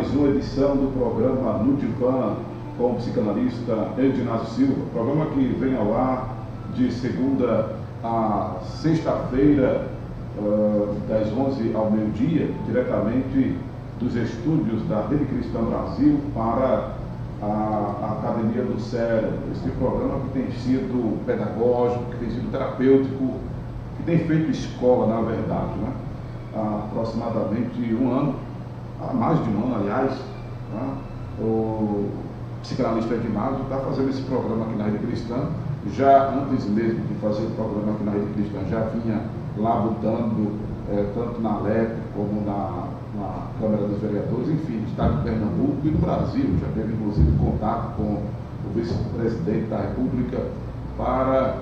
mais uma edição do programa No Divã com o psicanalista Edinásio Silva, programa que vem ao ar de segunda a sexta-feira, das 11 ao meio-dia, diretamente dos estúdios da Rede Cristã Brasil para a Academia do Cérebro. Esse programa que tem sido pedagógico, que tem sido terapêutico, que tem feito escola, na verdade, né? Há aproximadamente um ano, há mais de um ano, aliás, né? O psicanalista Edinásio está fazendo esse programa aqui na Rede Cristã. Já antes mesmo de fazer o programa aqui na Rede Cristã, já vinha labutando, tanto na LEP como na Câmara dos Vereadores, enfim, no estado de Pernambuco e no Brasil. Já teve inclusive contato com o vice-presidente da República para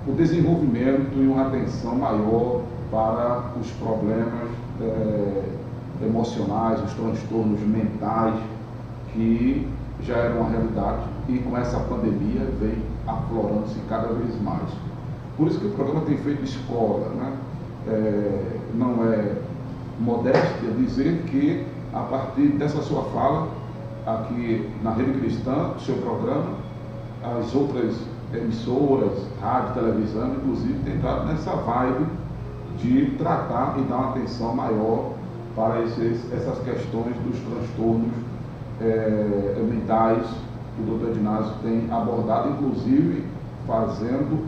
o desenvolvimento e uma atenção maior para os problemas emocionais, os transtornos mentais, que já era uma realidade e com essa pandemia vem aflorando-se cada vez mais. Por isso que o programa tem feito escola, né? Não é modéstia dizer que, a partir dessa sua fala, aqui na Rede Cristã, seu programa, as outras emissoras, rádio, televisão, inclusive, têm entrado nessa vibe de tratar e dar uma atenção maior para essas questões dos transtornos mentais que o Dr. Edinásio tem abordado, inclusive fazendo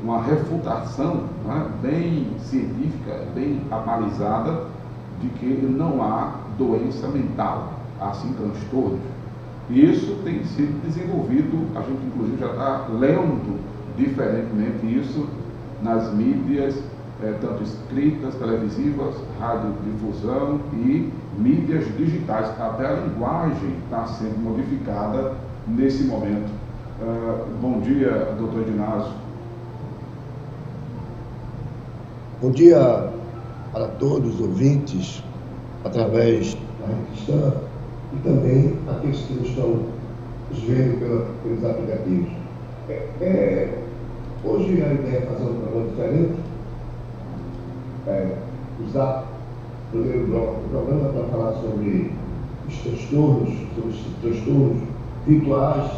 uma refutação, né, bem científica, bem analisada, de que não há doença mental, há sim transtornos. E isso tem sido desenvolvido, a gente inclusive já está lendo diferentemente isso nas mídias, tanto escritas, televisivas, radiodifusão e mídias digitais. Até a linguagem está sendo modificada nesse momento. Bom dia, doutor Edinásio. Bom dia para todos os ouvintes, através da Rede Cristã e também aqueles que nos estão nos vendo pelos aplicativos. Hoje a ideia é fazer um programa diferente. Usar o primeiro bloco do programa para falar sobre os transtornos virtuais.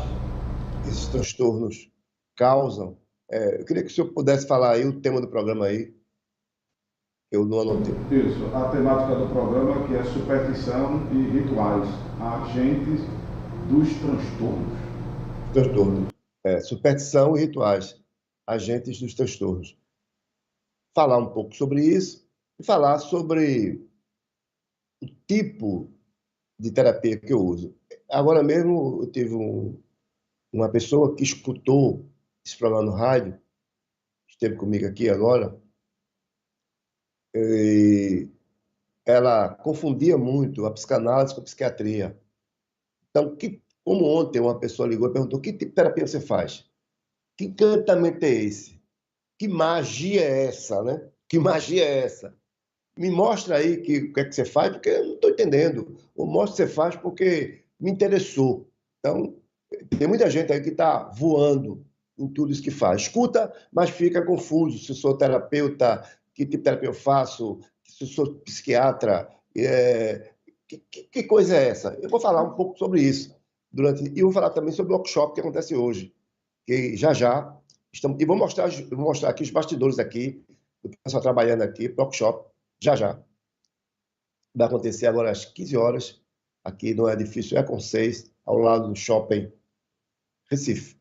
Esses transtornos causam. Eu queria que o senhor pudesse falar aí o tema do programa aí. Eu não anotei. Isso, a temática do programa, que é superstição e rituais, agentes dos transtornos. Transtornos. Superstição e rituais, agentes dos transtornos. Falar um pouco sobre isso e falar sobre o tipo de terapia que eu uso. Agora mesmo eu tive uma pessoa que escutou esse programa no rádio, esteve comigo aqui agora, e ela confundia muito a psicanálise com a psiquiatria. Então, como ontem uma pessoa ligou e perguntou: que tipo de terapia você faz? Que encantamento é esse? Que magia é essa, né? Que magia é essa? Me mostra aí o que é que você faz, porque eu não estou entendendo. Ou mostra o que você faz porque me interessou. Então, tem muita gente aí que está voando em tudo isso que faz. Escuta, mas fica confuso. Se eu sou terapeuta, que tipo de terapia eu faço? Se eu sou psiquiatra, que coisa é essa? Eu vou falar um pouco sobre isso. E vou falar também sobre o workshop que acontece hoje, que já estamos, e vou mostrar aqui os bastidores aqui, do pessoal trabalhando aqui, workshop, já. Vai acontecer agora às 15 horas, aqui no edifício Econ 6, ao lado do Shopping Recife.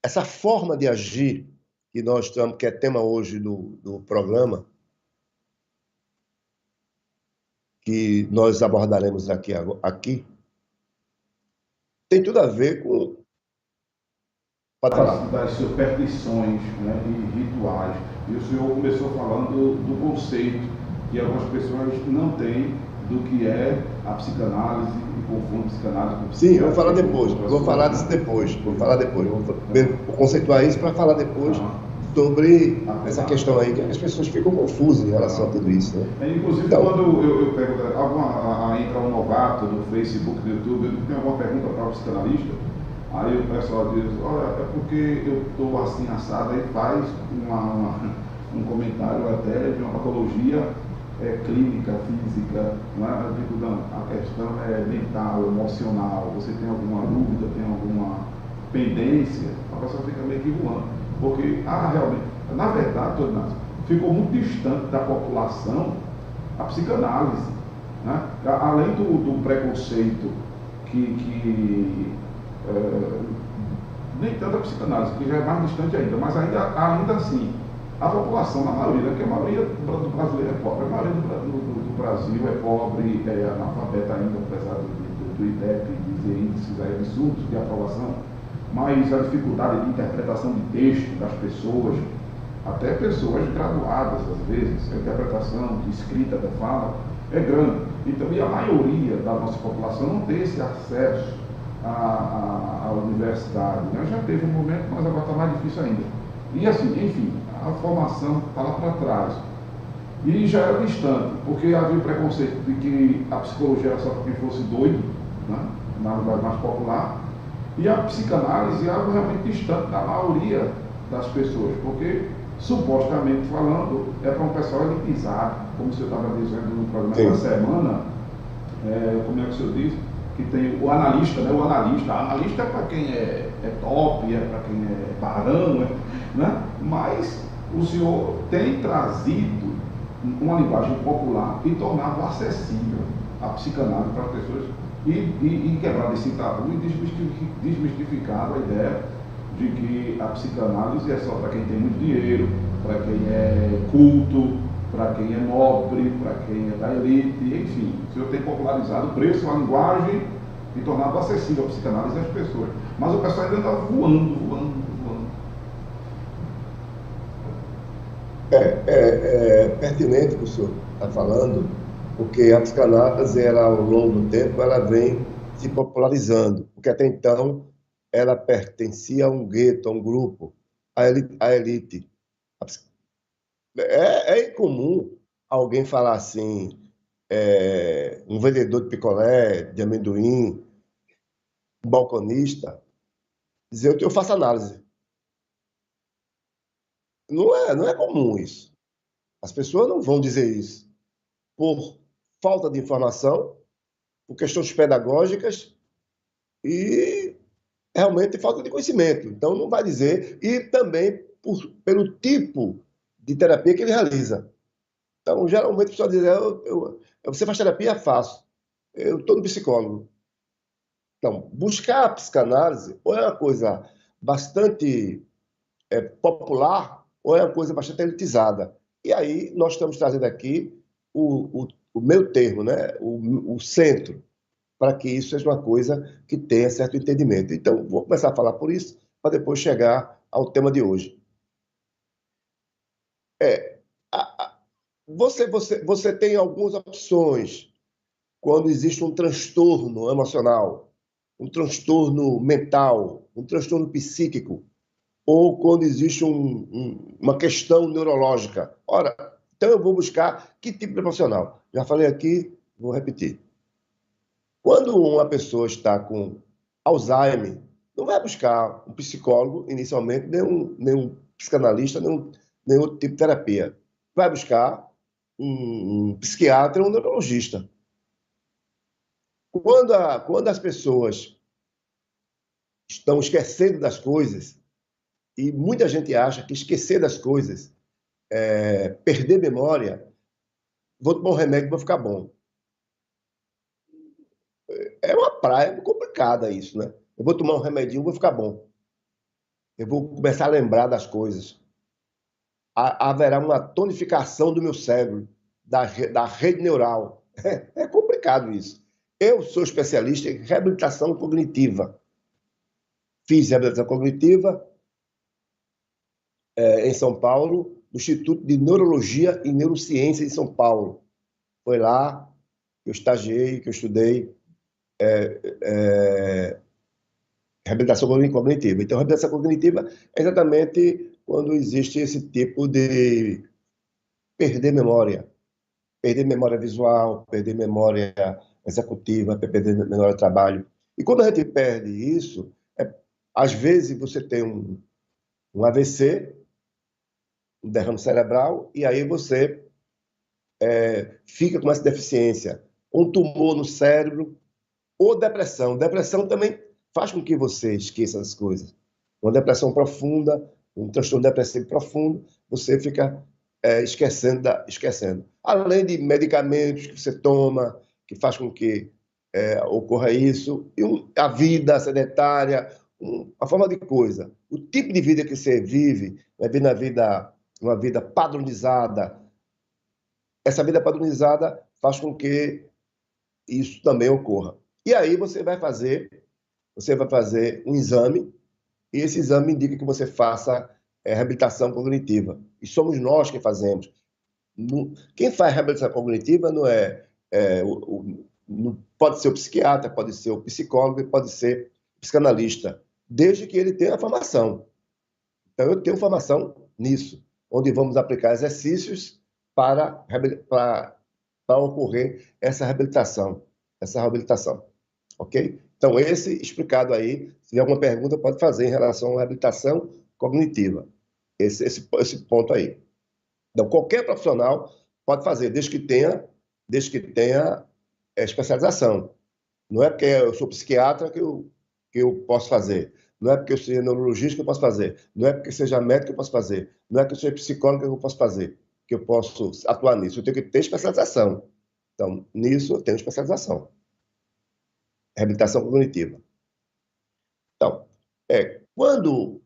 Essa forma de agir que nós estamos, que é tema hoje do programa, que nós abordaremos aqui, tem tudo a ver com... Pode falar. Das superstições, né, e rituais. E o senhor começou falando do conceito que algumas pessoas não têm do que é a psicanálise e confundem psicanálise com psiquiatria. Sim, eu vou falar depois. Vou falar disso depois. Vou conceituar isso para falar depois sobre essa questão aí, que as pessoas ficam confusas em relação a tudo isso, né? Inclusive, então, quando eu pergunto, entra um novato no Facebook, no YouTube, tem alguma pergunta para o psicanalista, Aí o pessoal diz, olha, é porque eu estou assim assado, aí faz um comentário até de uma patologia clínica, física, não é? Eu digo, não, a questão é mental, emocional, você tem alguma dúvida, tem alguma pendência, a pessoa fica meio que voando. Porque, realmente, na verdade, ficou muito distante da população a psicanálise, né? Além do preconceito que nem tanto a psicanálise, que já é mais distante ainda, mas ainda assim, a população, na maioria, que a maioria do brasileiro é pobre, a maioria do Brasil é pobre, é analfabeta ainda, apesar do IDEP dizer índices absurdos de aprovação, mas a dificuldade de interpretação de texto das pessoas, até pessoas graduadas, às vezes, a interpretação de escrita da fala é grande. Então, e a maioria da nossa população não tem esse acesso à universidade, né? Já teve um momento, mas agora está mais difícil ainda. E assim, enfim, a formação está lá para trás. E já era distante, porque havia o preconceito de que a psicologia era só para quem fosse doido, né? Na linguagem mais popular, e a psicanálise é algo realmente distante da maioria das pessoas, porque, supostamente falando, é para um pessoal elitizado, como o senhor estava dizendo no programa da semana, como é que o senhor diz? Que tem o analista, né? O analista é para quem é top, é para quem é barão, né? Mas o senhor tem trazido uma linguagem popular e tornado acessível a psicanálise para as pessoas e quebrar esse tabu e desmistificado a ideia de que a psicanálise é só para quem tem muito dinheiro, para quem é culto, para quem é nobre, para quem é da elite, enfim. O senhor tem popularizado o preço, a linguagem e tornado acessível a psicanálise às pessoas. Mas o pessoal ainda está voando. É pertinente o que o senhor está falando, porque a psicanálise, ela, ao longo do tempo, ela vem se popularizando, porque até então ela pertencia a um gueto, a um grupo, a elite. A elite. É incomum alguém falar assim, um vendedor de picolé, de amendoim, um balconista, dizer eu faço análise. Não é comum isso. As pessoas não vão dizer isso por falta de informação, por questões pedagógicas e realmente falta de conhecimento. Então, não vai dizer, e também pelo tipo de terapia que ele realiza. Então, geralmente, a pessoa diz, você faz terapia? Faço. Eu estou no psicólogo. Então, buscar a psicanálise ou é uma coisa bastante popular ou é uma coisa bastante elitizada. E aí nós estamos trazendo aqui o meio termo, né? o centro, para que isso seja uma coisa que tenha certo entendimento. Então, vou começar a falar por isso, para depois chegar ao tema de hoje. Você tem algumas opções quando existe um transtorno emocional, um transtorno mental, um transtorno psíquico, ou quando existe uma questão neurológica. Ora, então eu vou buscar que tipo de profissional? Já falei aqui, vou repetir. Quando uma pessoa está com Alzheimer, não vai buscar um psicólogo inicialmente, nem um psicanalista, nem outro tipo de terapia. Vai buscar um psiquiatra ou um neurologista. Quando as pessoas estão esquecendo das coisas, e muita gente acha que esquecer das coisas perder memória, vou tomar um remédio e vou ficar bom. É uma praia complicada isso, né? Eu vou tomar um remedinho e vou ficar bom. Eu vou começar a lembrar das coisas. Haverá uma tonificação do meu cérebro, da rede neural. É complicado isso. Eu sou especialista em reabilitação cognitiva. Fiz reabilitação cognitiva em São Paulo, no Instituto de Neurologia e Neurociência em São Paulo. Foi lá que eu estagiei, que eu estudei reabilitação cognitiva. Então, reabilitação cognitiva é exatamente quando existe esse tipo de perder memória visual, perder memória executiva, perder memória de trabalho. E quando a gente perde isso, Às vezes você tem um AVC, um derrame cerebral, e aí você fica com essa deficiência. Um tumor no cérebro, ou depressão. Depressão também faz com que você esqueça as coisas. Uma depressão profunda, um transtorno depressivo profundo, você fica esquecendo. Além de medicamentos que você toma, que faz com que ocorra isso, e a vida sedentária, uma forma de coisa. O tipo de vida que você vive, uma vida padronizada, essa vida padronizada faz com que isso também ocorra. E aí você vai fazer um exame, e esse exame indica que você faça reabilitação cognitiva. E somos nós que fazemos. Quem faz reabilitação cognitiva não pode ser o psiquiatra, pode ser o psicólogo, pode ser o psicanalista, desde que ele tenha a formação. Então, eu tenho formação nisso, onde vamos aplicar exercícios para ocorrer essa reabilitação. Ok? Então, esse explicado aí, se tiver alguma pergunta, pode fazer em relação à reabilitação cognitiva. Esse ponto aí. Então, qualquer profissional pode fazer, desde que tenha especialização. Não é porque eu sou psiquiatra que eu posso fazer. Não é porque eu seja neurologista que eu posso fazer. Não é porque seja médico que eu posso fazer. Não é porque eu seja psicólogo que eu posso fazer, que eu posso atuar nisso. Eu tenho que ter especialização. Então, nisso eu tenho especialização. Reabilitação cognitiva. Então, quando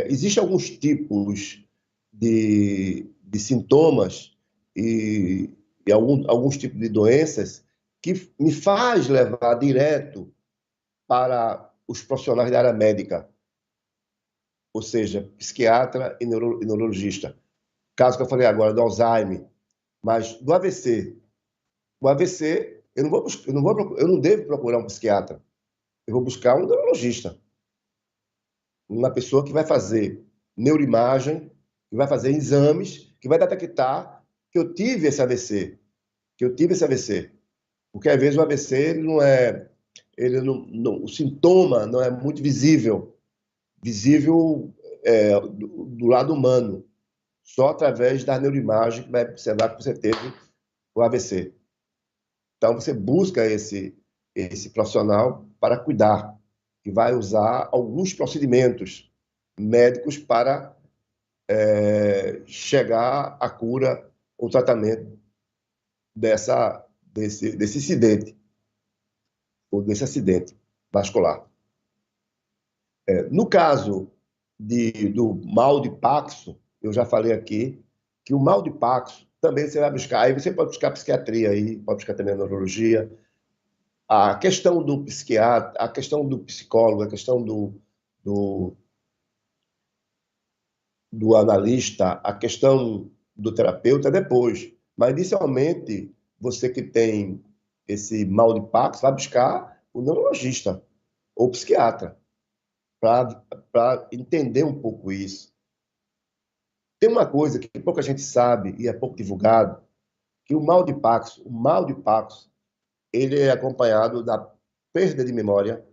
existem alguns tipos de sintomas e alguns tipos de doenças que me faz levar direto para os profissionais da área médica, ou seja, psiquiatra e neurologista. Caso que eu falei agora do Alzheimer, mas do AVC. O AVC, eu não devo procurar um psiquiatra. Eu vou buscar um neurologista. Uma pessoa que vai fazer neuroimagem, que vai fazer exames, que vai detectar que eu tive esse AVC. Porque às vezes o AVC o sintoma não é muito visível do lado humano, só através da neuroimagem que vai observar que você teve o AVC. Então você busca esse profissional para cuidar, que vai usar alguns procedimentos médicos para chegar à cura ou tratamento desse incidente, ou desse acidente vascular. No caso do mal de Paxo, eu já falei aqui que o mal de Paxo também você vai buscar, aí você pode buscar psiquiatria, aí, pode buscar também neurologia, a questão do psiquiatra, a questão do psicólogo, a questão do analista, a questão do terapeuta depois. Mas, inicialmente, você que tem esse mal de Paxo vai buscar o neurologista ou o psiquiatra para entender um pouco isso. Tem uma coisa que pouca gente sabe e é pouco divulgado, que o mal de Paxo, ele é acompanhado da perda de memória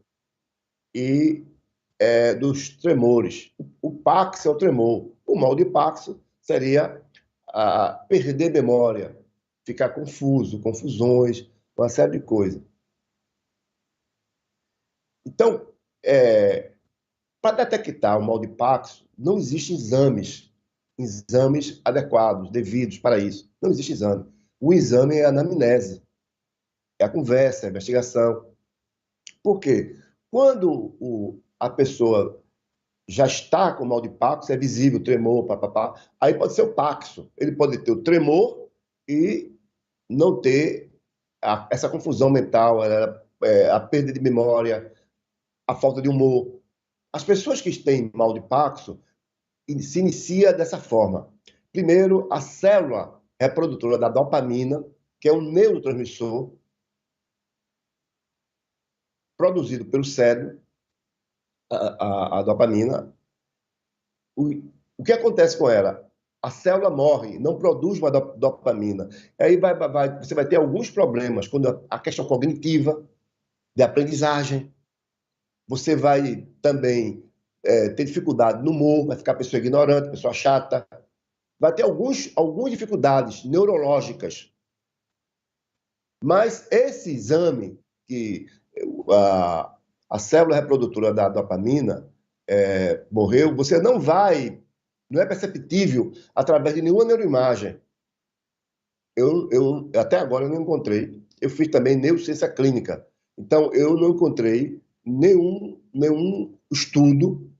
e dos tremores. O Paxo é o tremor. O mal de Paxo seria perder memória, ficar confuso, confusões, uma série de coisas. Então, para detectar o mal de Paxo, não existem exames adequados, devidos para isso. Não existe exame. O exame é a anamnese, é a conversa, é a investigação. Por quê? Quando a pessoa já está com mal de Paxo, é visível, tremor, papapá, aí pode ser o Paxo. Ele pode ter o tremor e não ter essa confusão mental, a perda de memória, a falta de humor. As pessoas que têm mal de Paxo se inicia dessa forma. Primeiro, a célula reprodutora da dopamina, que é um neurotransmissor produzido pelo cérebro, a dopamina. O que acontece com ela? A célula morre, não produz mais dopamina. Aí você vai ter alguns problemas quando a questão cognitiva, de aprendizagem, você vai também ter dificuldade no humor, vai ficar pessoa ignorante, pessoa chata, vai ter algumas dificuldades neurológicas. Mas esse exame, que a célula reprodutora da dopamina morreu, você não é perceptível através de nenhuma neuroimagem. Até agora eu não encontrei. Eu fiz também neurociência clínica. Então, eu não encontrei nenhum estudo,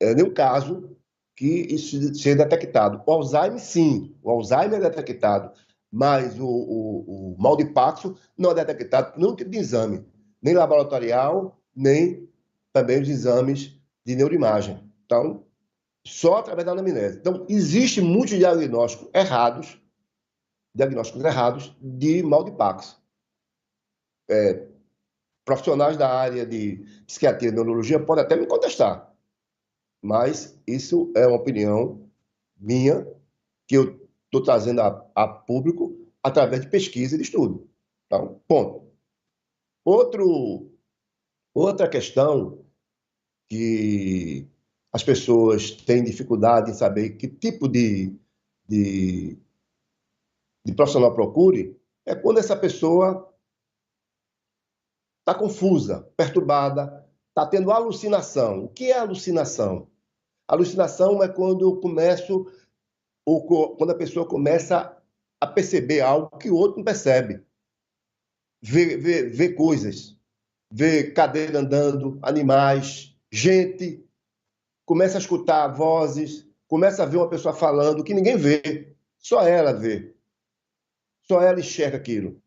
nenhum caso que isso seja detectado. O Alzheimer, sim. O Alzheimer é detectado, mas o mal de Parkinson não é detectado por nenhum tipo de exame, nem laboratorial, nem também os exames de neuroimagem. Então, só através da anamnese. Então, existem muitos diagnósticos errados de mal de Parkinson. Profissionais da área de psiquiatria e neurologia podem até me contestar, mas isso é uma opinião minha que eu estou trazendo a público através de pesquisa e de estudo. Então, ponto. Outra questão que as pessoas têm dificuldade em saber que tipo de profissional procure é quando essa pessoa está confusa, perturbada, está tendo alucinação. O que é alucinação? Alucinação é quando quando a pessoa começa a perceber algo que o outro não percebe. Vê coisas, vê cadeira andando, animais, gente, começa a escutar vozes, começa a ver uma pessoa falando que ninguém vê, só ela vê, só ela enxerga aquilo.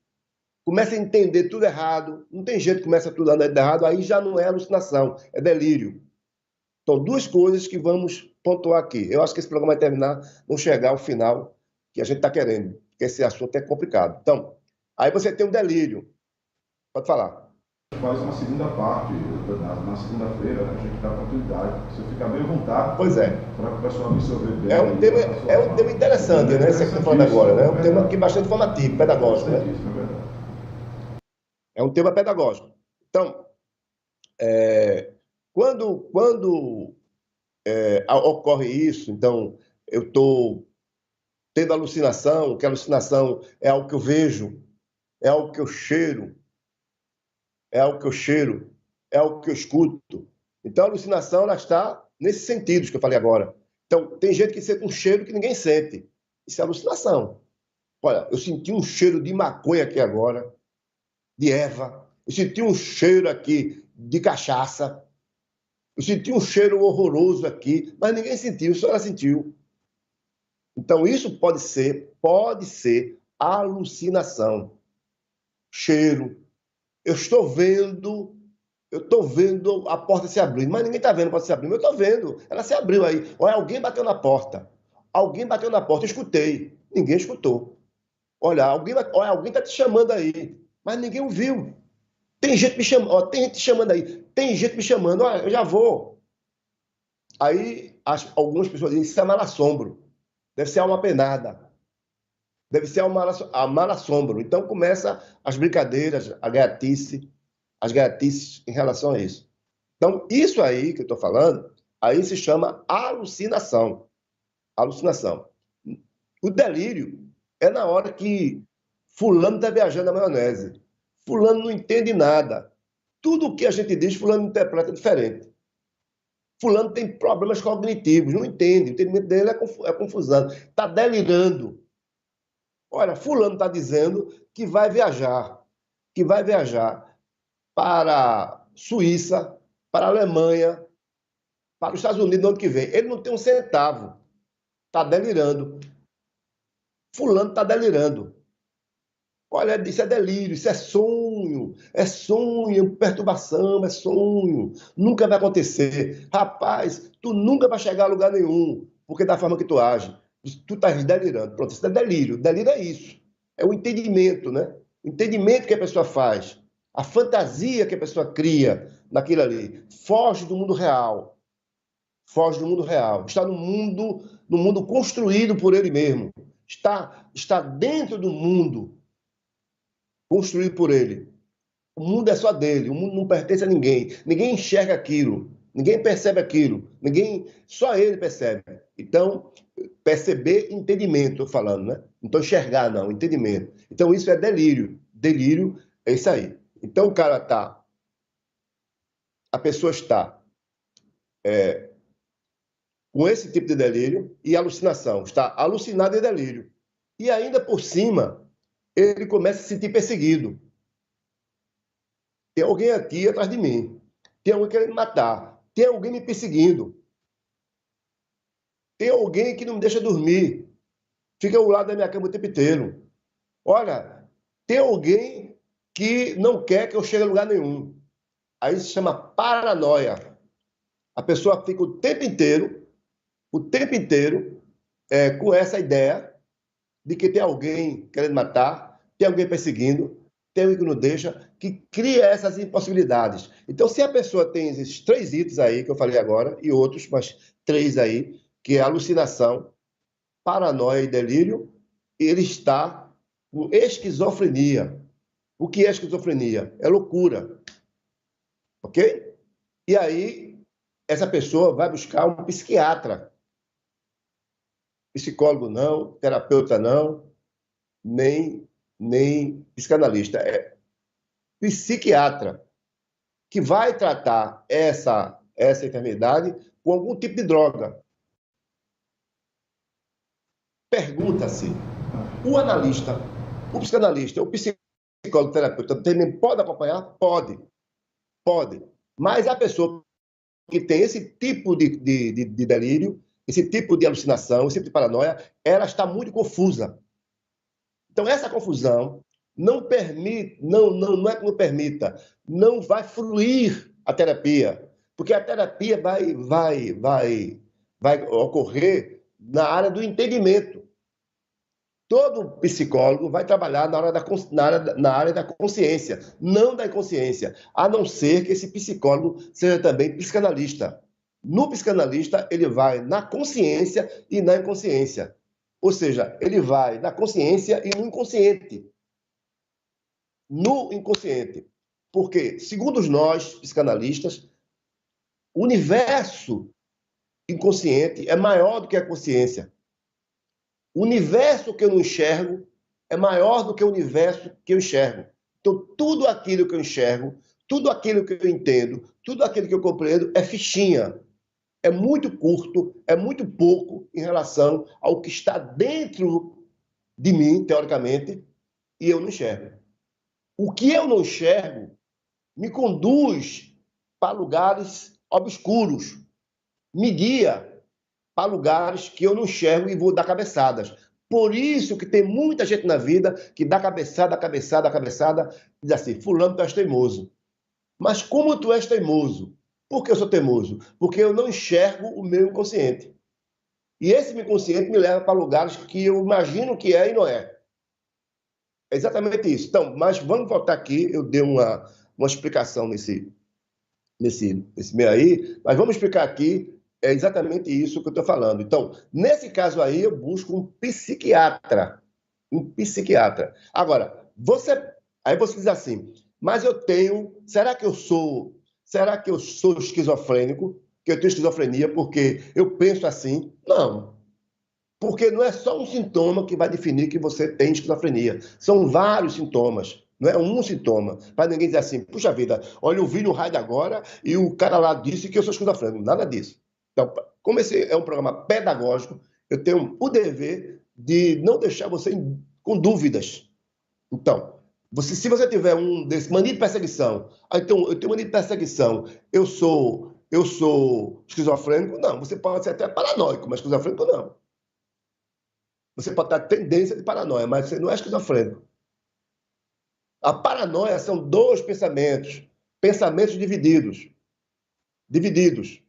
Começa a entender tudo errado, não tem jeito, começa tudo andando errado, aí já não é alucinação, é delírio. Então, duas coisas que vamos pontuar aqui. Eu acho que esse programa vai terminar, não chegar ao final que a gente está querendo, porque esse assunto é complicado. Então, aí você tem um delírio. Pode falar. Faz uma segunda parte, na segunda-feira, a gente dá oportunidade. Se eu ficar bem à vontade, pois é. Para o pessoal absorver bem. É um tema interessante, né? Isso que você está falando agora, né? É um tema que bastante formativo, pedagógico, né? É um tema pedagógico. Então, quando ocorre isso, então, eu estou tendo alucinação, que a alucinação é algo que eu vejo, é algo que eu cheiro, é algo que eu escuto. Então, a alucinação ela está nesses sentidos que eu falei agora. Então, tem gente que sente um cheiro que ninguém sente. Isso é alucinação. Olha, eu senti um cheiro de maconha aqui agora, de erva. Eu senti um cheiro aqui de cachaça. Eu senti um cheiro horroroso aqui, mas ninguém sentiu, só ela sentiu. Então, isso pode ser alucinação. Cheiro. Eu estou vendo a porta se abrindo, mas ninguém está vendo a porta se abrindo. Eu estou vendo, ela se abriu aí. Olha, alguém bateu na porta. Alguém bateu na porta, eu escutei. Ninguém escutou. Olha, alguém está te chamando aí, mas ninguém ouviu. Tem gente me chamando, ó, tem gente te chamando aí, tem gente me chamando, ó, eu já vou. Aí algumas pessoas dizem, isso é mal assombro. Deve ser alma penada. Deve ser a mal assombro. Então começa as brincadeiras, as gaiatices em relação a isso. Então, isso aí que eu estou falando, aí se chama alucinação. Alucinação. O delírio é na hora que fulano está viajando na maionese. Fulano não entende nada. Tudo o que a gente diz, fulano interpreta diferente. Fulano tem problemas cognitivos, não entende. O entendimento dele é confusão. Está delirando. Olha, fulano está dizendo que vai viajar para a Suíça, para a Alemanha, para os Estados Unidos no ano que vem. Ele não tem um centavo. Está delirando. Fulano está delirando. Olha, isso é delírio, isso é sonho, perturbação, é sonho. Nunca vai acontecer. Rapaz, tu nunca vai chegar a lugar nenhum, porque da forma que tu age. Tu estás delirando. Pronto, isso é delírio. Delírio é isso. É o entendimento, né? O entendimento que a pessoa faz. A fantasia que a pessoa cria naquilo ali. Foge do mundo real. Foge do mundo real. Está no mundo construído por ele mesmo. Está dentro do mundo construído por ele. O mundo é só dele, o mundo não pertence a ninguém. Ninguém enxerga aquilo, ninguém percebe aquilo, só ele percebe. Então, perceber, entendimento, estou falando, né? Não estou enxergar, não, entendimento. Então, isso é delírio. Delírio é isso aí. Então, a pessoa está com esse tipo de delírio e alucinação, está alucinado em delírio. E ainda por cima, ele começa a se sentir perseguido. Tem alguém aqui atrás de mim. Tem alguém querendo me matar. Tem alguém me perseguindo. Tem alguém que não me deixa dormir. Fica ao lado da minha cama o tempo inteiro. Olha, tem alguém que não quer que eu chegue a lugar nenhum. Aí se chama paranoia. A pessoa fica o tempo inteiro, com essa ideia de que tem alguém querendo matar, tem alguém perseguindo, tem alguém que não deixa, que cria essas impossibilidades. Então, se a pessoa tem esses 3 itens aí, que eu falei agora, e outros, mas 3 aí, que é alucinação, paranoia e delírio, ele está com esquizofrenia. O que é esquizofrenia? É loucura. Ok? E aí, essa pessoa vai buscar um psiquiatra. Psicólogo não, terapeuta não, nem psicanalista. É psiquiatra, que vai tratar essa enfermidade com algum tipo de droga. Pergunta-se, o analista, o psicanalista, o psicólogo, o terapeuta também pode acompanhar? Pode, pode. Mas a pessoa que tem esse tipo de delírio, esse tipo de alucinação, esse tipo de paranoia, ela está muito confusa. Então, essa confusão não permite, não é que não permita, não vai fluir a terapia, porque a terapia vai ocorrer na área do entendimento. Todo psicólogo vai trabalhar na área da consciência, não da inconsciência, a não ser que esse psicólogo seja também psicanalista. No psicanalista, ele vai na consciência e na inconsciência. Ou seja, ele vai na consciência e no inconsciente. No inconsciente. Porque, segundo nós, psicanalistas, o universo inconsciente é maior do que a consciência. O universo que eu não enxergo é maior do que o universo que eu enxergo. Então, tudo aquilo que eu enxergo, tudo aquilo que eu entendo, tudo aquilo que eu compreendo é fichinha. É muito curto, é muito pouco em relação ao que está dentro de mim, teoricamente, e eu não enxergo. O que eu não enxergo me conduz para lugares obscuros, me guia para lugares que eu não enxergo e vou dar cabeçadas. Por isso que tem muita gente na vida que dá cabeçada, cabeçada, cabeçada, e diz assim, fulano, tu és teimoso. Mas como tu és teimoso? Por que eu sou teimoso? Porque eu não enxergo o meu inconsciente. E esse meu inconsciente me leva para lugares que eu imagino que é e não é. É exatamente isso. Então, mas vamos voltar aqui, eu dei uma explicação nesse meio aí, mas vamos explicar aqui é exatamente isso que eu estou falando. Então, nesse caso aí, eu busco um psiquiatra. Um psiquiatra. Agora, aí você diz assim, mas eu tenho. Será que eu sou esquizofrênico? Que eu tenho esquizofrenia porque eu penso assim? Não. Porque não é só um sintoma que vai definir que você tem esquizofrenia. São vários sintomas. Não é um sintoma. Para ninguém dizer assim, puxa vida, olha, eu vi no rádio agora e o cara lá disse que eu sou esquizofrênico. Nada disso. Então, como esse é um programa pedagógico, eu tenho o dever de não deixar você com dúvidas. Então, se você tiver um desse mania de perseguição, então eu tenho mania de perseguição, eu sou esquizofrênico, não. Você pode ser até paranoico, mas esquizofrênico não. Você pode ter tendência de paranoia, mas você não é esquizofrênico. A paranoia são 2 pensamentos divididos. Divididos.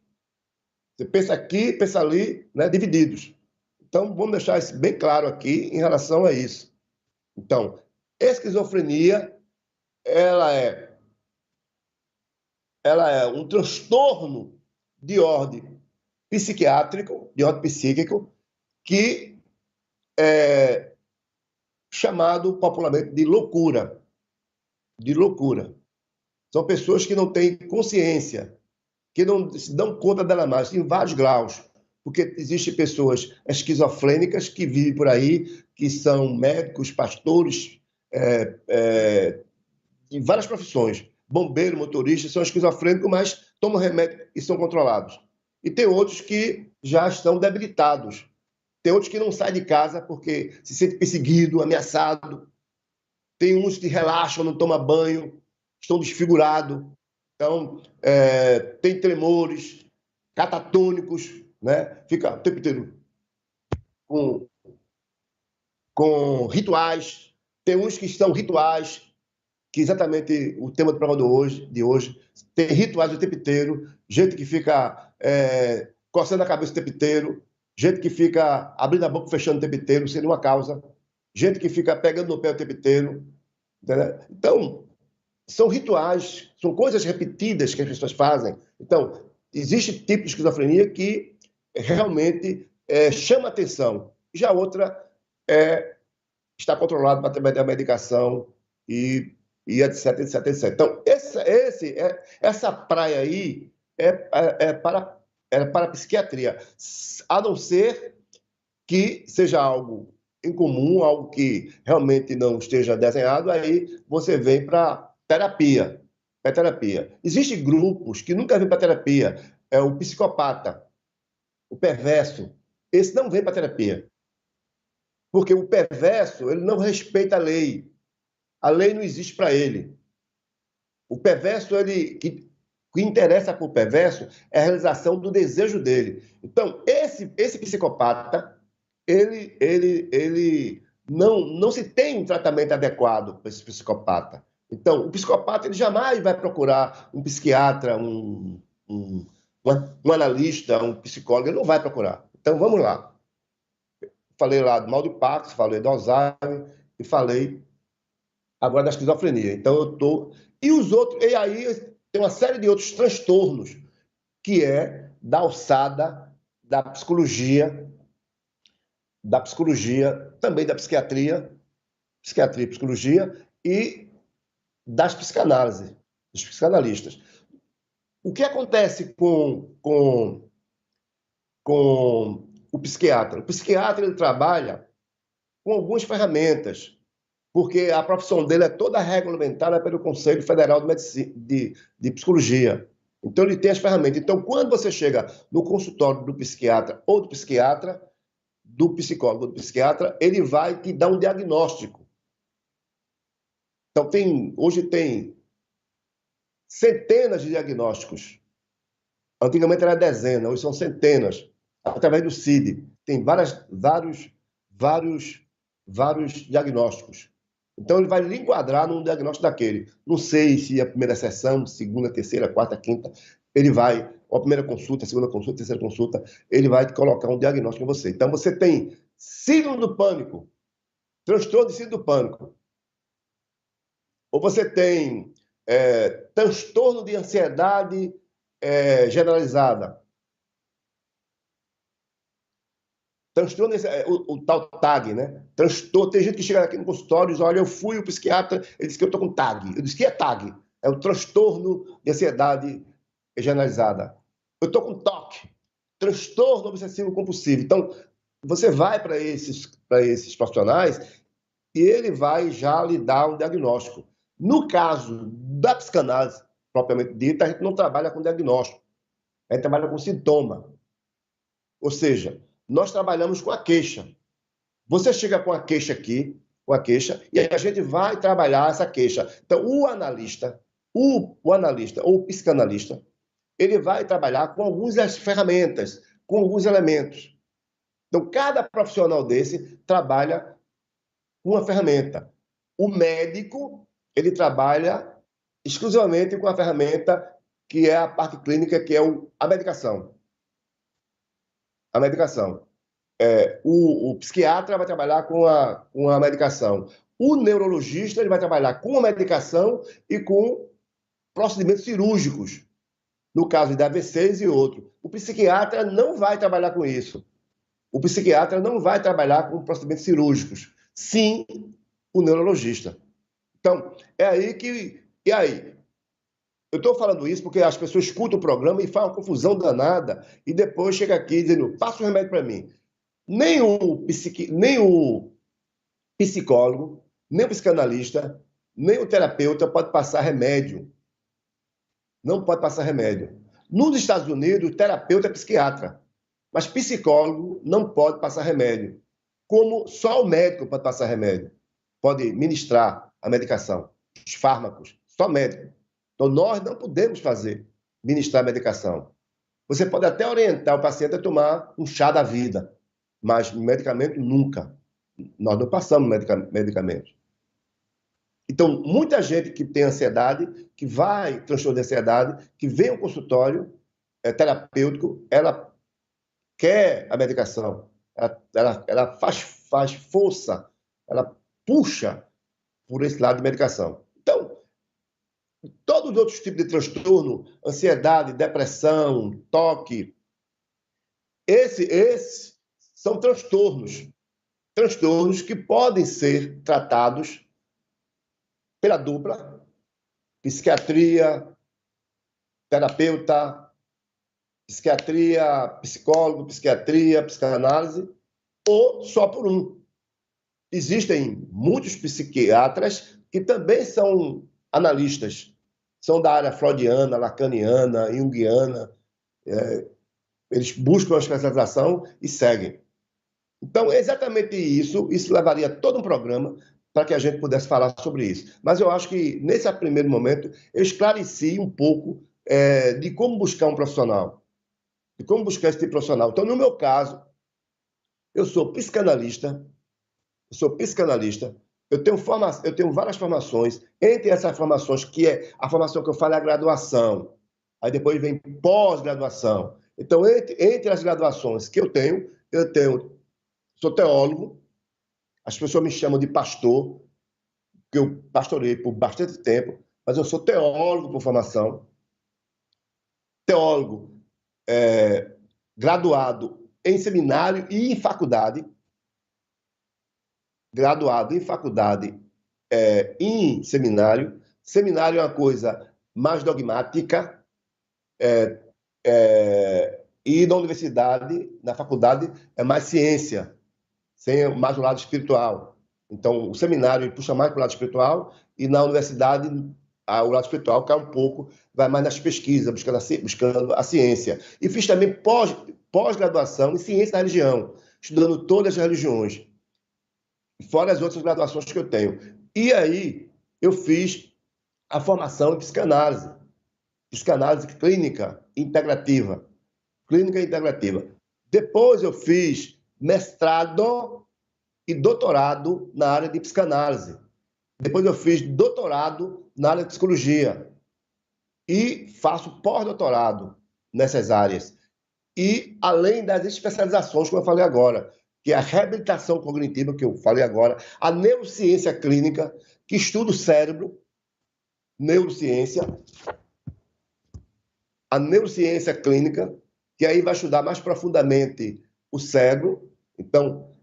Você pensa aqui, pensa ali, né? Divididos. Então, vamos deixar isso bem claro aqui em relação a isso. Então, esquizofrenia, ela é um transtorno de ordem psiquiátrico, de ordem psíquico, que é chamado popularmente de loucura. De loucura. São pessoas que não têm consciência, que não se dão conta dela mais, em vários graus. Porque existem pessoas esquizofrênicas que vivem por aí, que são médicos, pastores, em várias profissões. Bombeiro, motorista, são esquizofrênicos, mas tomam remédio e são controlados. E tem outros que já estão debilitados. Tem outros que não saem de casa porque se sente perseguido, ameaçado. Tem uns que relaxam, não tomam banho, estão desfigurados. Então, tem tremores, catatônicos, né? Fica o tempo inteiro com rituais. Tem uns que são rituais, que exatamente o tema do programa de hoje, tem rituais o tempo inteiro, gente que fica coçando a cabeça o tempo inteiro, gente que fica abrindo a boca e fechando o tempo inteiro, sem nenhuma causa, gente que fica pegando no pé o tempo inteiro. Entendeu? Então, são rituais, são coisas repetidas que as pessoas fazem. Então, existe tipo de esquizofrenia que realmente chama atenção. Já a outra está controlada através da medicação e etc, etc, etc. Então, essa praia aí é para a psiquiatria, a não ser que seja algo em comum, algo que realmente não esteja desenhado, aí você vem para terapia. É terapia. Existem grupos que nunca vêm para terapia. É o psicopata, o perverso. Esse não vem para terapia. Porque o perverso, ele não respeita a lei. A lei não existe para ele. O perverso, o que interessa para o perverso é a realização do desejo dele. Então, esse psicopata, ele não se tem um tratamento adequado para esse psicopata. Então, o psicopata ele jamais vai procurar um psiquiatra, um analista, um psicólogo, ele não vai procurar. Então, vamos lá. Falei lá do mal de Parkinson, falei do Alzheimer e falei agora da esquizofrenia. Então, eu estou... E os outros... E aí tem uma série de outros transtornos que é da alçada da psicologia, também da psiquiatria e psicologia, e das psicanálises, dos psicanalistas. O que acontece com o psiquiatra? O psiquiatra ele trabalha com algumas ferramentas, porque a profissão dele é toda regulamentada pelo Conselho Federal de Psicologia. Então, ele tem as ferramentas. Então, quando você chega no consultório do psiquiatra ou do psiquiatra, do psicólogo ou do psiquiatra, ele vai te dar um diagnóstico. Então, hoje tem centenas de diagnósticos. Antigamente era dezena, hoje são centenas, através do CID. Tem vários diagnósticos. Então, ele vai lhe enquadrar num diagnóstico daquele. Não sei se a primeira sessão, segunda, terceira, quarta, quinta, ele vai, ou a primeira consulta, a segunda consulta, a terceira consulta, ele vai te colocar um diagnóstico em você. Então, você tem síndrome do pânico, transtorno de síndrome do pânico. Ou você tem transtorno de ansiedade generalizada. Transtorno, o tal TAG, né? Transtorno, tem gente que chega aqui no consultório e diz, olha, eu fui o psiquiatra, ele disse que eu estou com TAG. Eu disse que é TAG? É o transtorno de ansiedade generalizada. Eu estou com TOC, transtorno obsessivo compulsivo. Então, você vai para esses profissionais e ele vai já lhe dar um diagnóstico. No caso da psicanálise, propriamente dita, a gente não trabalha com diagnóstico, a gente trabalha com sintoma. Ou seja, nós trabalhamos com a queixa. Você chega com a queixa aqui, e a gente vai trabalhar essa queixa. Então, o analista ou o psicanalista, ele vai trabalhar com algumas ferramentas, com alguns elementos. Então, cada profissional desse trabalha com uma ferramenta. O médico, ele trabalha exclusivamente com a ferramenta que é a parte clínica, que é a medicação. A medicação. O psiquiatra vai trabalhar com a medicação. O neurologista ele vai trabalhar com a medicação e com procedimentos cirúrgicos, no caso de AVCs e outro. O psiquiatra não vai trabalhar com isso. O psiquiatra não vai trabalhar com procedimentos cirúrgicos. Sim, o neurologista. Então, é aí que... E aí? Eu estou falando isso porque as pessoas escutam o programa e fazem uma confusão danada e depois chega aqui dizendo, passa o remédio para mim. Nem nem o psicólogo, nem o psicanalista, nem o terapeuta pode passar remédio. Não pode passar remédio. Nos Estados Unidos, o terapeuta é psiquiatra, mas psicólogo não pode passar remédio. Como só o médico pode passar remédio, pode ministrar a medicação, os fármacos, só médico. Então, nós não podemos ministrar a medicação. Você pode até orientar o paciente a tomar um chá da vida, mas medicamento nunca. Nós não passamos medicamentos. Então, muita gente que tem ansiedade, que vai, transtorno de ansiedade, que vem ao consultório terapêutico, ela quer a medicação, ela faz força, ela puxa por esse lado de medicação. Então, todos os outros tipos de transtorno, ansiedade, depressão, toque, esses são transtornos que podem ser tratados pela dupla, psiquiatria, terapeuta, psiquiatria, psicólogo, psiquiatria, psicanálise, ou só por um. Existem muitos psiquiatras que também são analistas, são da área freudiana, lacaniana, junguiana, eles buscam a especialização e seguem. Então, é exatamente isso levaria todo um programa para que a gente pudesse falar sobre isso. Mas eu acho que, nesse primeiro momento, eu esclareci um pouco de como buscar um profissional, de como buscar esse tipo de profissional. Então, no meu caso, eu sou psicanalista, eu tenho várias formações, entre essas formações, que é a formação que eu falo é a graduação, aí depois vem pós-graduação. Então, entre as graduações que eu sou teólogo, as pessoas me chamam de pastor, porque eu pastorei por bastante tempo, mas eu sou teólogo por formação, teólogo graduado em seminário e em faculdade, graduado em faculdade em seminário. Seminário é uma coisa mais dogmática, e na universidade, na faculdade, é mais ciência, sem mais o lado espiritual. Então, o seminário puxa mais para o lado espiritual e na universidade o lado espiritual cai um pouco, vai mais nas pesquisas, buscando a ciência. E fiz também pós-graduação em ciência da religião, estudando todas as religiões, fora as outras graduações que eu tenho. E aí eu fiz a formação em psicanálise clínica integrativa. Depois eu fiz mestrado e doutorado na área de psicanálise. Depois eu fiz doutorado na área de psicologia. E faço pós-doutorado nessas áreas. E além das especializações, como eu falei agora, que é a reabilitação cognitiva, que eu falei agora, a neurociência clínica, que estuda o cérebro, a neurociência clínica, que aí vai estudar mais profundamente o cérebro. Então,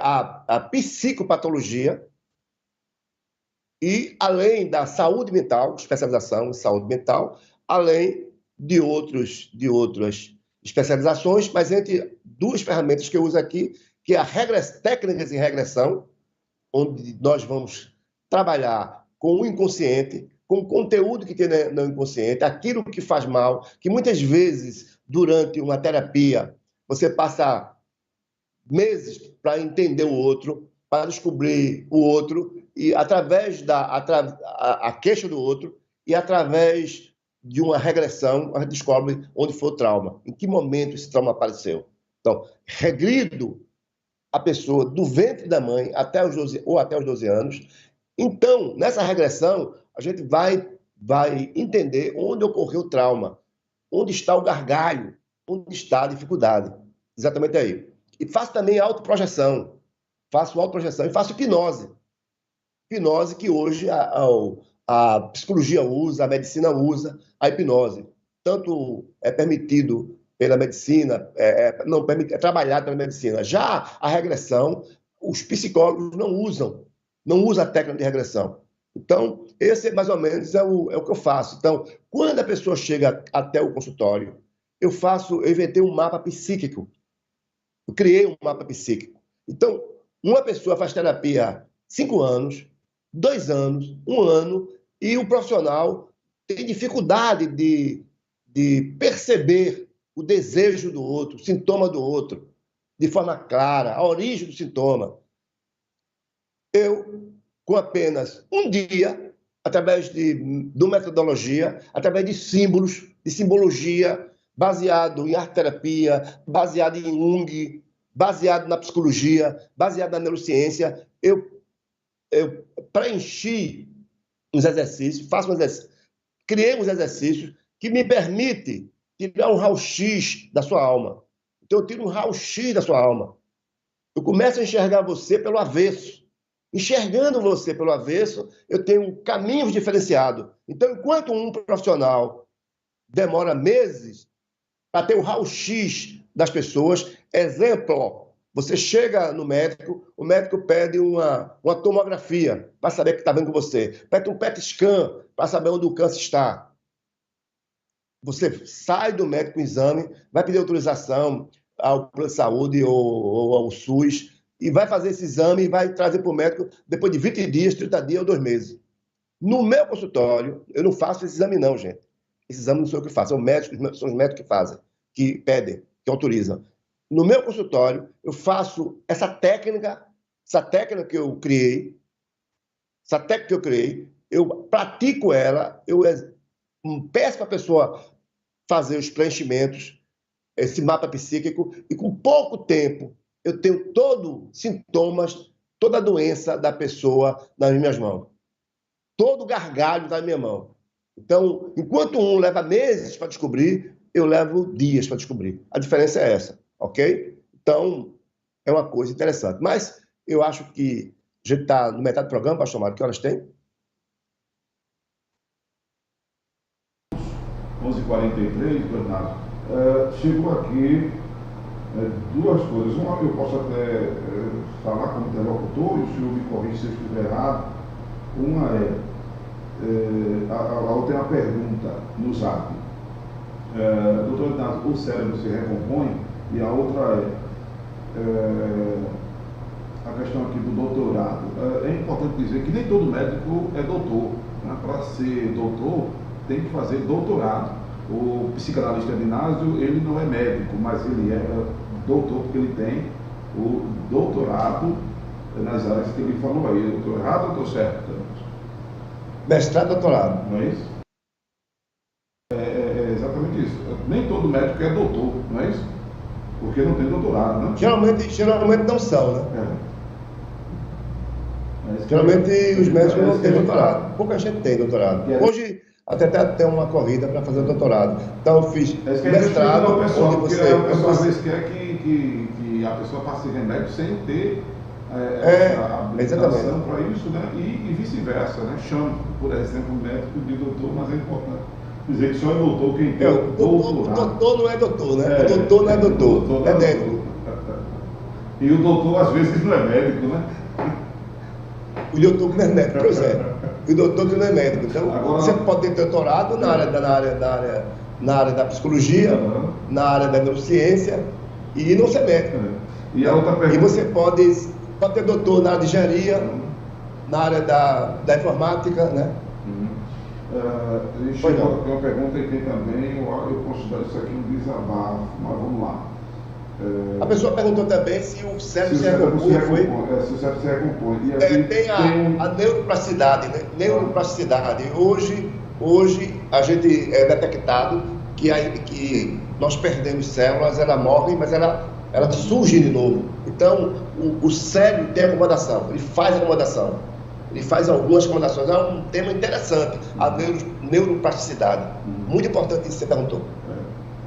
a psicopatologia, e além da saúde mental, especialização em saúde mental, além de outras especializações, mas entre duas ferramentas que eu uso aqui, que é a técnicas em regressão, onde nós vamos trabalhar com o inconsciente, com o conteúdo que tem no inconsciente, aquilo que faz mal, que muitas vezes, durante uma terapia, você passa meses para entender o outro, para descobrir o outro, e através a queixa do outro, e através de uma regressão, a gente descobre onde foi o trauma, em que momento esse trauma apareceu. Então, regrido a pessoa do ventre da mãe até os 12 anos. Então, nessa regressão, a gente vai entender onde ocorreu o trauma, onde está o gargalho, onde está a dificuldade. Exatamente aí. E faço também autoprojeção. E faço hipnose. Hipnose que hoje a psicologia usa, a medicina usa, a hipnose. Tanto é permitido pela medicina, não permite, é trabalhado pela medicina. Já a regressão, os psicólogos não usam a técnica de regressão. Então, esse mais ou menos é o que eu faço. Então, quando a pessoa chega até o consultório, eu inventei um mapa psíquico. Eu criei um mapa psíquico. Então, uma pessoa faz terapia 5 anos, 2 anos, 1 ano, e o profissional tem dificuldade de perceber o desejo do outro, o sintoma do outro, de forma clara, a origem do sintoma. Eu, com apenas um dia, através de metodologia, através de símbolos, de simbologia, baseado em arte-terapia, baseado em Jung, baseado na psicologia, baseado na neurociência, eu preenchi uns exercícios, criei uns exercícios que me permitem tirar um raio-x da sua alma. Então, eu tiro um raio-x da sua alma. Eu começo a enxergar você pelo avesso. Enxergando você pelo avesso, eu tenho caminhos diferenciados. Então, enquanto um profissional demora meses para ter o raio-x das pessoas, exemplo, você chega no médico, o médico pede uma tomografia para saber o que está vendo com você, pede um PET scan para saber onde o câncer está. Você sai do médico com o exame, vai pedir autorização ao plano de saúde ou ao SUS, e vai fazer esse exame e vai trazer para o médico depois de 20 dias, 30 dias ou 2 meses. No meu consultório, eu não faço esse exame não, gente. Esse exame não sou eu que faço, são os médicos que fazem, que pedem, que autorizam. No meu consultório, eu faço essa técnica que eu criei, eu pratico ela, eu peço para a pessoa fazer os preenchimentos, esse mapa psíquico, e com pouco tempo eu tenho todos os sintomas, toda a doença da pessoa nas minhas mãos. Todo gargalho na minha mão. Então, enquanto um leva meses para descobrir, eu levo dias para descobrir. A diferença é essa, ok? Então, é uma coisa interessante. Mas eu acho que a gente está no metade do programa, pastor Mário. Que horas tem? 11h43, Bernardo. Chegou aqui duas coisas. Uma, eu posso até falar como interlocutor, e o senhor me corrige se eu estiver errado. Uma a outra é uma pergunta no zap. Doutor Bernardo, o cérebro se recompõe? E a outra a questão aqui do doutorado. É importante dizer que nem todo médico é doutor. Né? Para ser doutor, tem que fazer doutorado. O psicanalista Inácio, ele não é médico, mas ele é doutor porque ele tem o doutorado nas áreas que ele falou aí. Eu estou errado ou estou certo? Mestrado e doutorado. Não é isso? É exatamente isso. Nem todo médico é doutor, não é isso? Porque não tem doutorado, né? Geralmente não são, né? Geralmente os médicos não têm doutorado. Pouca gente tem doutorado. Hoje até tem uma corrida para fazer doutorado. Então eu fiz mestrado. A pessoa às vezes quer que a pessoa passe remédio sem ter essa habilitação para isso, né? E vice-versa, né? Chama, por exemplo, o médico de doutor, mas é importante dizer que só é doutor quem tem doutorado. O doutor não é doutor, né? O doutor não é doutor, é médico. E o doutor às vezes não é médico, né? O doutor que não é médico, pois é. O doutor que não é médico. Então, agora, você pode ter doutorado na área da psicologia, na área da neurociência e não ser médico. E a outra pergunta... E você pode ter doutor na área de engenharia, na área da informática, né? Chegou uma pergunta e tem também, eu considero isso aqui um desabafo, mas vamos lá. A pessoa perguntou também se o cérebro se recompõe. Se o cérebro se recompõe. Tem a neuroplasticidade, né? Neuroplasticidade. Hoje a gente é detectado que nós perdemos células, elas morrem, mas ela surge de novo. Então, o cérebro tem acomodação, ele faz acomodação. Ele faz algumas recomendações. É um tema interessante, a neuroplasticidade. Muito importante isso que você perguntou.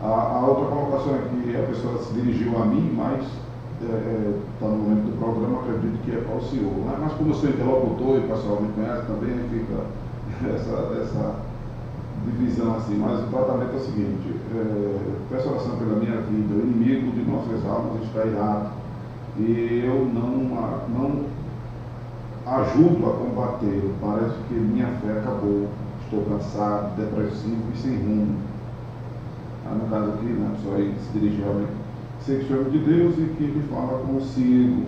A outra colocação aqui, a pessoa se dirigiu a mim, mas está no momento do programa, acredito que é para o senhor. Né? Mas como eu sou interlocutor e o pessoal me conhece também, fica essa divisão assim. Mas o tratamento é o seguinte: peço oração pela minha vida, o inimigo de nossas almas está irado. E eu não ajudo a combater. Parece que minha fé acabou. Estou cansado, depressivo e sem rumo. No caso aqui, né, a pessoa aí se dirige realmente sexual de Deus e que me fala consigo.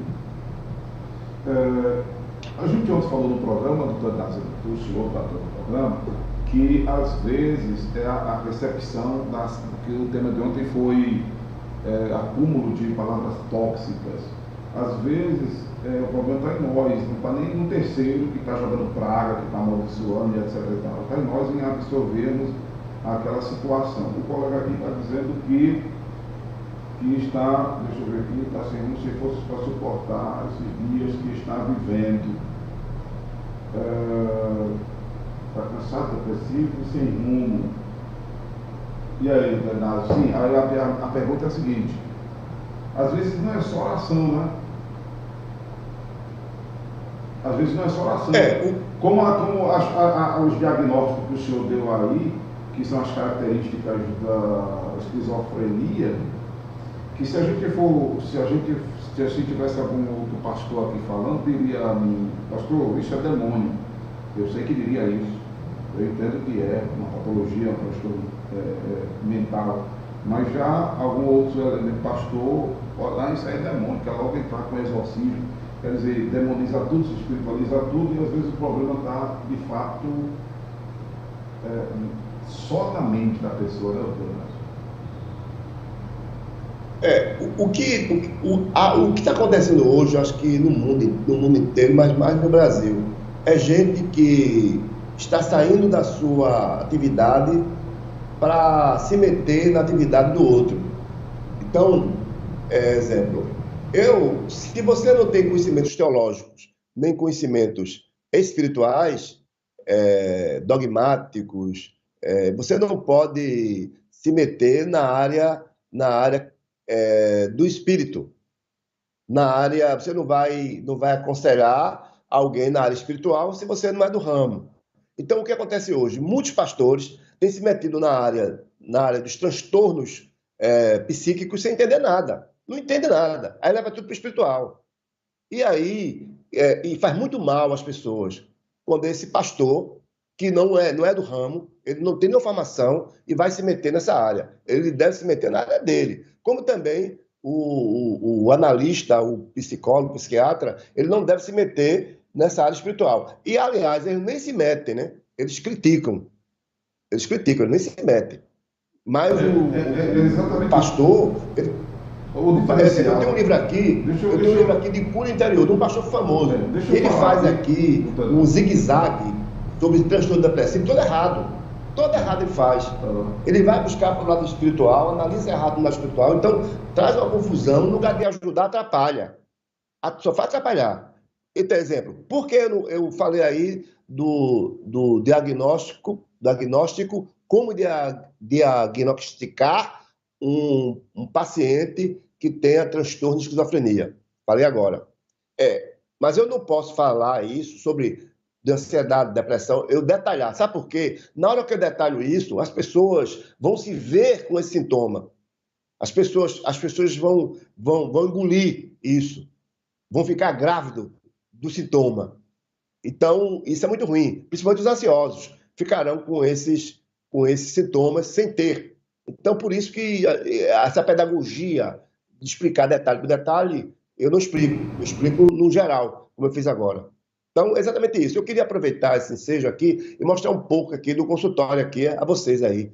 A gente ontem falou no programa, do senhor está no programa, que às vezes é a recepção que o tema de ontem foi acúmulo de palavras tóxicas. Às vezes o problema está em nós, não está nem no terceiro que está jogando praga, que está amaldiçoando, etc. Está em nós em absorvermos aquela situação. O colega aqui está dizendo que está, deixa eu ver aqui, está sendo se fosse para suportar esses dias que está vivendo. Está cansado, depressivo e sem rumo. E aí, Bernardo? Sim, aí a pergunta é a seguinte: às vezes não é só oração, né? Às vezes não é só oração. Como os diagnósticos que o senhor deu aí, que são as características da esquizofrenia, que se a gente tivesse algum outro pastor aqui falando, diria a mim, pastor, isso é demônio. Eu sei que diria isso. Eu entendo que é uma patologia, um transtorno mental. Mas já algum outro elemento, pastor, lá isso aí é demônio, quer logo entrar com exorcismo. Quer dizer, demoniza tudo, se espiritualiza tudo, e às vezes o problema está, de fato, só na mente da pessoa, né, doutor? O que está acontecendo hoje, eu acho que no mundo inteiro, mas mais no Brasil, é gente que está saindo da sua atividade para se meter na atividade do outro. Então, exemplo, se você não tem conhecimentos teológicos, nem conhecimentos espirituais, dogmáticos, você não pode se meter na área do espírito. Você não vai aconselhar alguém na área espiritual se você não é do ramo. Então, o que acontece hoje? Muitos pastores têm se metido na área dos transtornos psíquicos sem entender nada. Não entende nada. Aí leva tudo para o espiritual. E aí, e faz muito mal às pessoas quando esse pastor, que não é do ramo, ele não tem nenhuma formação e vai se meter nessa área. Ele deve se meter na área dele. Como também o analista, o psicólogo, o psiquiatra, ele não deve se meter nessa área espiritual. E, aliás, eles nem se metem, né? Eles criticam, eles nem se metem. Mas o exatamente pastor, o eu tenho um livro aqui de cura interior, de um pastor famoso. Ele faz aqui um zigue-zague sobre transtorno depressivo, todo errado. Todo errado ele faz. Ele vai buscar para o lado espiritual, analisa errado no lado espiritual, então traz uma confusão, no lugar de ajudar, atrapalha. Só faz atrapalhar. Então, exemplo, por que eu falei aí do diagnóstico, como diagnosticar um paciente que tenha transtorno de esquizofrenia? Falei agora. Mas eu não posso falar isso sobre de ansiedade, depressão, eu detalhar. Sabe por quê? Na hora que eu detalho isso, as pessoas vão se ver com esse sintoma. As pessoas vão engolir isso, vão ficar grávidos do sintoma. Então, isso é muito ruim. Principalmente os ansiosos ficarão com esses sintomas sem ter. Então, por isso que essa pedagogia de explicar detalhe por detalhe, eu não explico. Eu explico no geral, como eu fiz agora. Então, é exatamente isso. Eu queria aproveitar esse ensejo aqui e mostrar um pouco aqui do consultório aqui a vocês aí,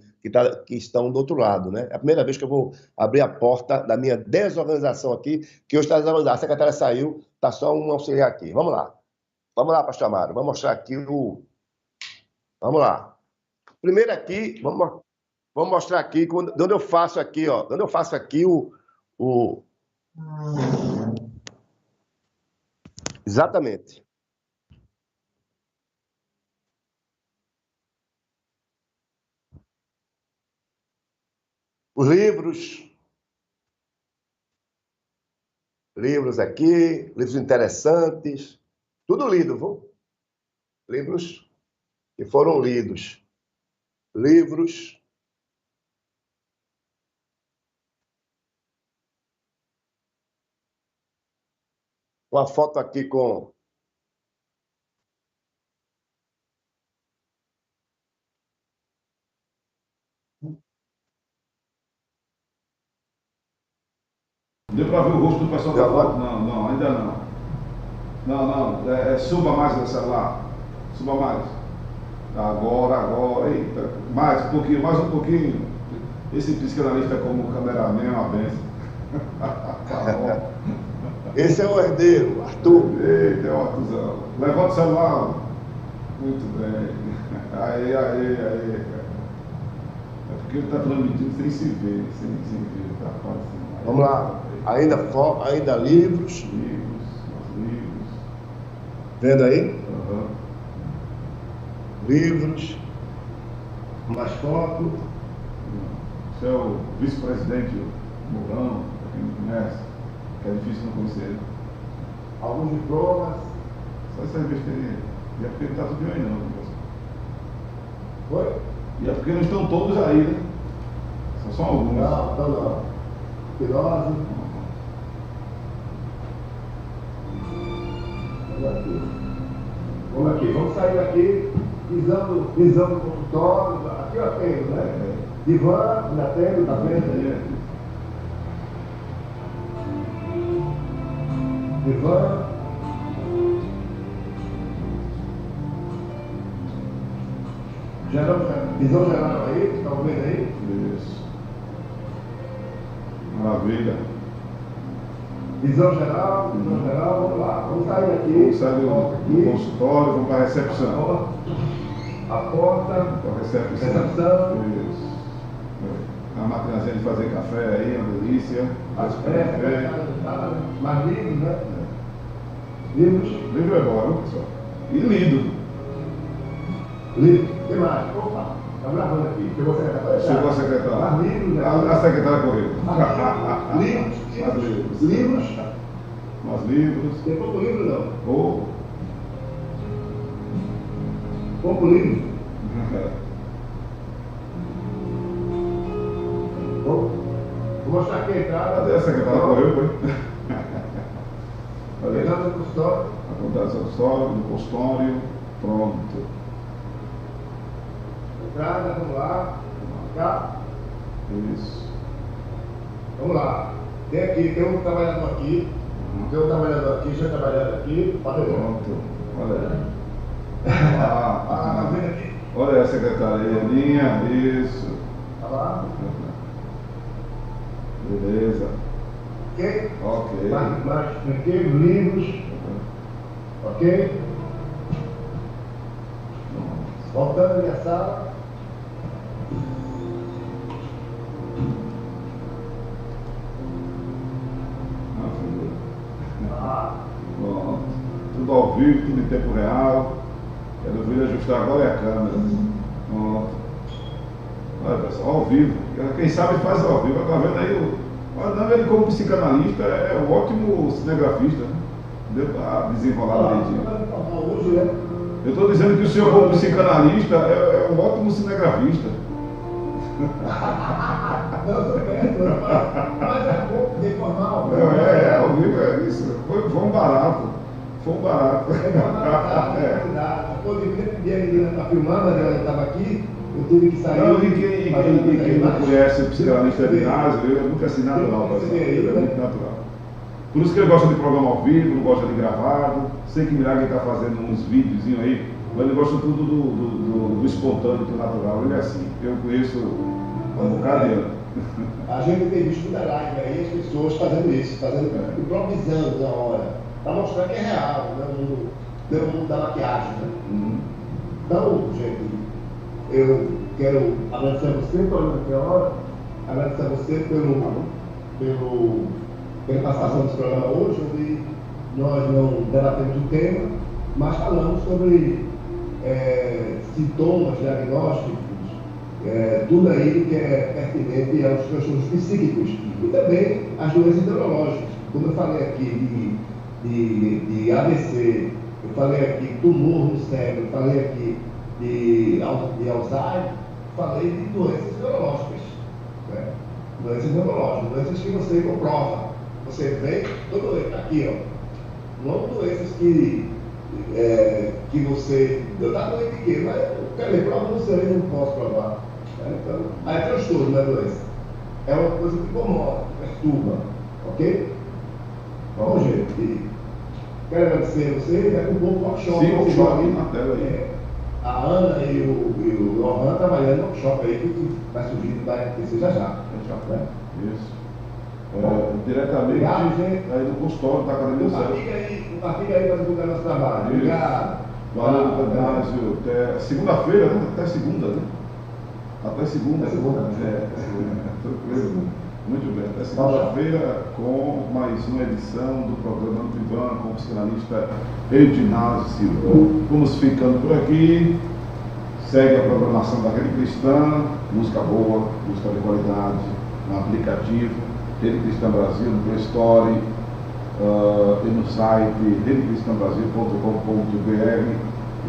que estão do outro lado, né? É a primeira vez que eu vou abrir a porta da minha desorganização aqui, que hoje está desorganizada. A secretária saiu, está só um auxiliar aqui. Vamos lá. Vamos lá, pastor Amaro. Vamos mostrar aqui o... Vamos lá. Primeiro aqui, vamos mostrar aqui, de onde eu faço aqui, ó. De onde eu faço aqui o... Exatamente. Os livros aqui, livros interessantes, tudo lido, viu? Livros que foram lidos. Livros. Uma foto aqui com Deu para ver o rosto do pessoal da Gravou? foto? Não, não, ainda não. Não, suba mais o celular. Suba mais. Agora, eita. Mais um pouquinho. Esse psicanalista como cameraman é uma benção. Tá bom. Esse é o herdeiro, Arthur. Eita, é um Arthurzão. Levanta o celular. Muito bem. Aí, cara. É porque ele está transmitindo sem se ver, sem ver, tá aparecendo. Vamos lá. Ainda livros. Livros. Vendo aí? Aham. Livros. Mais foto. Esse é o vice-presidente Mourão, para quem não conhece, que é difícil não conhecer ele. Alguns diplomas. Só essa besteirinha. E é porque não está tudo bem aí não. Foi? E é porque não estão todos aí, né? São só alguns. Não. Filósofo. Vamos aqui. Vamos sair daqui, visão do consultório. Aqui eu atendo, né? Divã, ainda atendo, tá vendo? Divã. Visão geral aí, estão vendo aí? Isso. Maravilha. Visão geral, vamos lá. Vamos sair daqui. Vamos sair do consultório, vamos para a recepção. A porta. Para a recepção. Isso. A maquinazinha de fazer café aí, uma delícia. Mais livros, né? Livros. Livro é bom, viu, pessoal? E lido. Livros. O que mais? Opa, está gravando aqui. Chegou a secretária? Chegou a secretária. Mais livros, né? A secretária correu. Livros. Mais livros. Tem pouco livro, não? Pouco. Pouco livro. Vou mostrar aqui a entrada. Cadê a secretária correu, foi? Cadê? Entrada do consultório. Acontece do consultório. Pronto. Entrada, vamos lá. Cá. Isso. Vamos lá. Tem um trabalhador aqui. Tem um trabalhador aqui, já trabalhando aqui. Pronto. Olha aí. Tá vendo aqui? Olha a secretaria, linha, isso. Tá lá. Beleza. Ok? Ok. Mais livros. Ok? Voltando ali a sala. Pronto. Tudo ao vivo, tudo em tempo real. Quero vir ajustar agora é a câmera. Pronto. Olha pessoal, ao vivo. Quem sabe faz ao vivo. Está vendo aí? Ele como psicanalista é um ótimo cinegrafista. Né? Deu para desenrolar direitinho. Eu estou dizendo que o senhor como psicanalista é um ótimo cinegrafista. Não, eu quero, mas é pouco de informal. Ao vivo é isso. Foi um barato. Quando a menina está filmando, ela estava aqui, eu tive que sair. Não, e quem não conhece o psicanalista de Inácio, ele é muito assim natural, pessoal. Ele é muito natural. Por isso que ele gosta de programa ao vivo, não gosta de gravado. Sei que Milagre está fazendo uns videozinhos aí, mas ele gosta tudo do espontâneo, do natural. Ele é assim. Eu conheço um bocado de ano. A gente tem visto muita live aí, as pessoas fazendo isso, improvisando na hora, para mostrar que é real, né? No mundo da maquiagem. Né? Então, gente, eu quero agradecer a você por olhar a hora, agradecer a você pela participação desse programa hoje, onde nós não debatemos o tema, mas falamos sobre sintomas diagnósticos, tudo aí que é pertinente aos transtornos psíquicos e também as doenças neurológicas. Como eu falei aqui de AVC, eu falei aqui de tumor no cérebro, eu falei aqui de Alzheimer, falei de doenças neurológicas. Né? Doenças neurológicas, doenças que você comprova. Você vê, todo está aqui, ó. Não doenças que você. Eu estava doente aqui, mas eu quero ver, prova você, eu não posso provar. Então, aí é transtorno, não é doença. É uma coisa que incomoda, que perturba, ok? Bom, gente, quero agradecer a vocês, é um pouco workshop. Sim, workshop na tela aí. A Ana e o Lohan trabalhando no workshop aí, que vai surgir, vai acontecer já já. Né? Isso. Diretamente aí no consultório da Academia Céu. Compartilha aí para divulgar nosso trabalho. Isso. Obrigado. Valeu, Danásio. Até segunda-feira, né? Até segunda, né? Até segunda. Tranquilo. Muito bem. Até segunda-feira com mais uma edição do programa do Ivan com o psicanalista Edinásio Silva. Vamos ficando por aqui. Segue a programação da Rede Cristã, música boa, música de qualidade, no aplicativo Rede Cristã Brasil, no Play Store, e no site redecristãbrasil.com.br,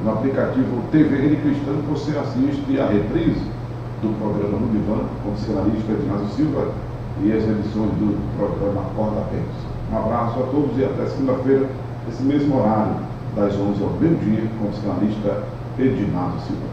no aplicativo TV Rede Cristã, você assiste a reprise do programa do Ivan com o psicanalista Edinásio Silva e as edições do programa Acorda Apenas. Um abraço a todos e até segunda-feira, nesse mesmo horário, das 11 ao meio-dia, com o psicanalista Edinásio Silva.